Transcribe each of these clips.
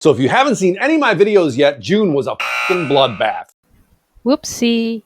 So if you haven't seen any of my videos yet, June was a fucking bloodbath. Whoopsie.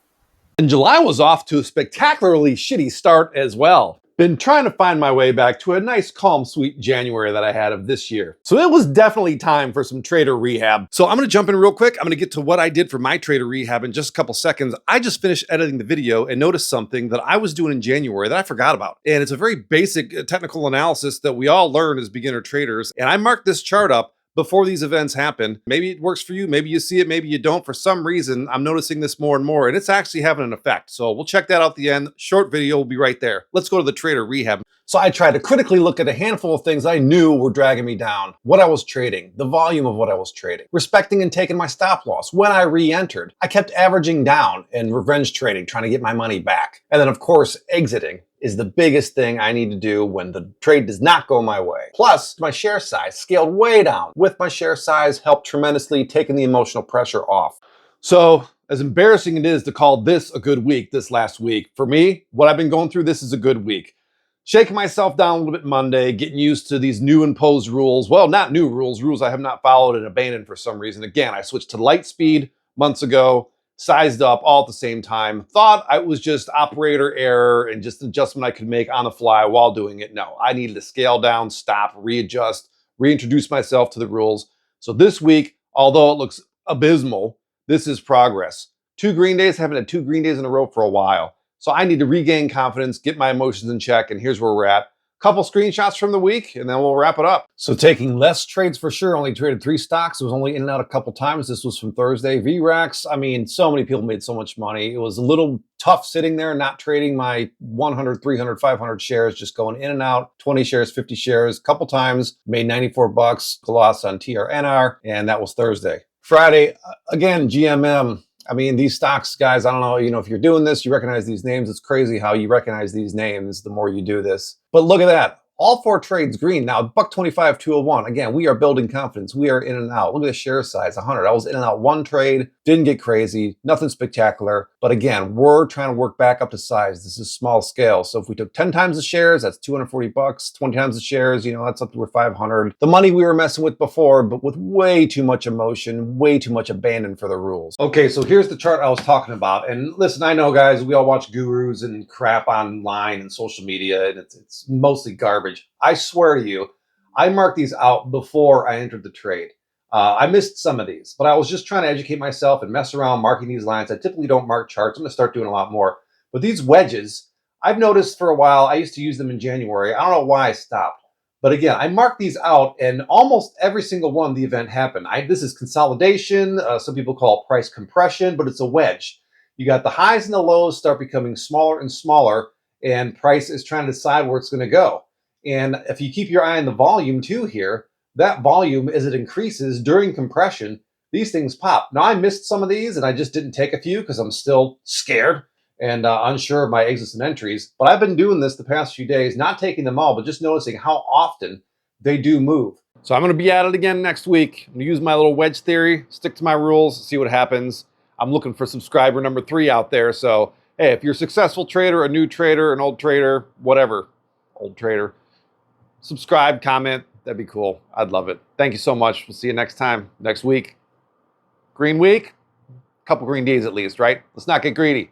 And July was off to a spectacularly shitty start as well. Been trying to find my way back to a nice, calm, sweet January that I had of this year. So it was definitely time for some trader rehab. So I'm gonna jump in real quick. I'm gonna get to what I did for my trader rehab in just a couple seconds. I just finished editing the video and noticed something that I was doing in January that I forgot about. And it's a very basic technical analysis that we all learn as beginner traders. And I marked this chart up before these events happen. Maybe it works for you, maybe you see it, maybe you don't. For some reason, I'm noticing this more and more, and it's actually having an effect. So we'll check that out at the end. Short video will be right there. Let's go to the trader rehab. So I tried to critically look at a handful of things I knew were dragging me down. What I was trading, the volume of what I was trading, respecting and taking my stop loss when I re-entered. I kept averaging down and revenge trading, trying to get my money back. And then of course, exiting is the biggest thing I need to do when the trade does not go my way. Plus, my share size scaled way down. With my share size helped tremendously, taking the emotional pressure off. So, as embarrassing it is to call this a good week this last week, for me, what I've been going through, this is a good week. Shaking myself down a little bit Monday, getting used to these new imposed rules. Well, not new rules, rules I have not followed and abandoned for some reason. Again, I switched to light speed months ago, sized up all at the same time. Thought I was just operator error and just an adjustment I could make on the fly while doing it. No, I needed to scale down, stop, readjust, reintroduce myself to the rules. So this week, although it looks abysmal, this is progress. 2 green days, haven't had 2 green days in a row for a while. So I need to regain confidence, get my emotions in check, and here's where we're at. Couple screenshots from the week, and then we'll wrap it up. So taking less trades for sure, only traded 3 stocks. It was only in and out a couple times. This was from Thursday. VRAX, I mean, so many people made so much money. It was a little tough sitting there, not trading my 100, 300, 500 shares, just going in and out, 20 shares, 50 shares, couple times, made 94 bucks, loss on TRNR, and that was Thursday. Friday, again, GMM. I mean, these stocks, guys, I don't know, if you're doing this, you recognize these names. It's crazy how you recognize these names the more you do this. But look at that. All 4 trades green. Now, $125, 201. Again, we are building confidence. We are in and out. Look at the share size, 100. I was in and out 1 trade. Didn't get crazy. Nothing spectacular. But again, we're trying to work back up to size. This is small scale. So if we took 10 times the shares, that's 240 bucks. 20 times the shares, that's up to 500. The money we were messing with before, but with way too much emotion, way too much abandon for the rules. Okay, so here's the chart I was talking about. And listen, I know, guys, we all watch gurus and crap online and social media, and it's mostly garbage. I swear to you, I marked these out before I entered the trade. I missed some of these, but I was just trying to educate myself and mess around marking these lines. I typically don't mark charts. I'm going to start doing a lot more. But these wedges, I've noticed for a while, I used to use them in January. I don't know why I stopped. But again, I marked these out, and almost every single one, the event happened. This is consolidation. Some people call it price compression, but it's a wedge. You got the highs and the lows start becoming smaller and smaller, and price is trying to decide where it's going to go. And if you keep your eye on the volume too here, that volume, as it increases during compression, these things pop. Now, I missed some of these, and I just didn't take a few because I'm still scared and unsure of my exits and entries. But I've been doing this the past few days, not taking them all, but just noticing how often they do move. So I'm going to be at it again next week. I'm going to use my little wedge theory, stick to my rules, see what happens. I'm looking for subscriber number 3 out there. So, hey, if you're a successful trader, a new trader, an old trader, whatever, old trader, subscribe, comment. That'd be cool. I'd love it. Thank you so much. We'll see you next time, next week. Green week, couple green days at least, right? Let's not get greedy.